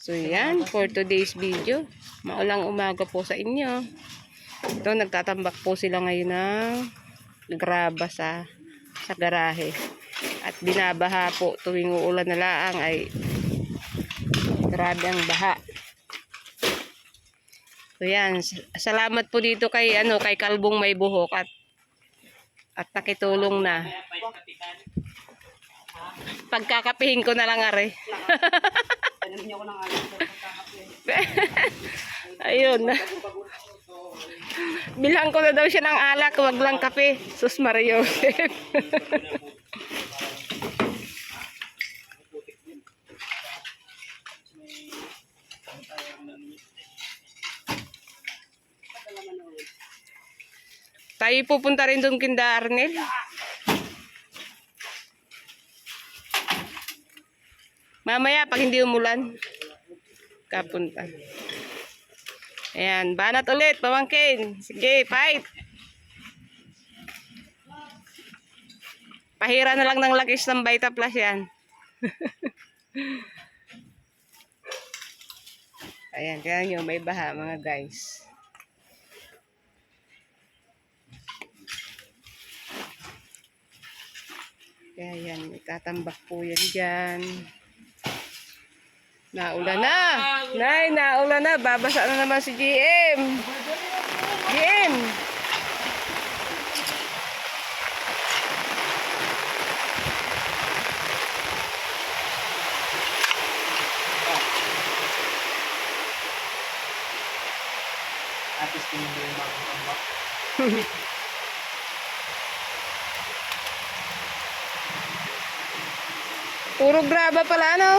So yan, for today's video. Maulang umaga po sa inyo. Ito, nagtatambak po sila ngayon ng graba sa garahe. At binabaha po tuwing uulan na laang ay grabe ang baha. So yan, salamat po dito kay kay Kalbong May Buhok at nakitulong na. Pagkakapihin ko na lang are. Ayun. Bilhan ko na daw siya ng alak, wag lang kape. Sus Mario. Tayo pupunta rin doon kinda Arnel. Mamaya pag hindi umulan, kapunta. Ayan, banat ulit, pamangkin. Sige, fight. Pahira na lang ng lagis ng Vita Plus yan. Ayan, kaya nyo may baha mga guys. Kaya yan, itatambak po yan dyan. Naulan na. Nay, naulan na. Babasa na naman si GM. GM. Atis ko yung bagong tambak. Puro graba pala, no?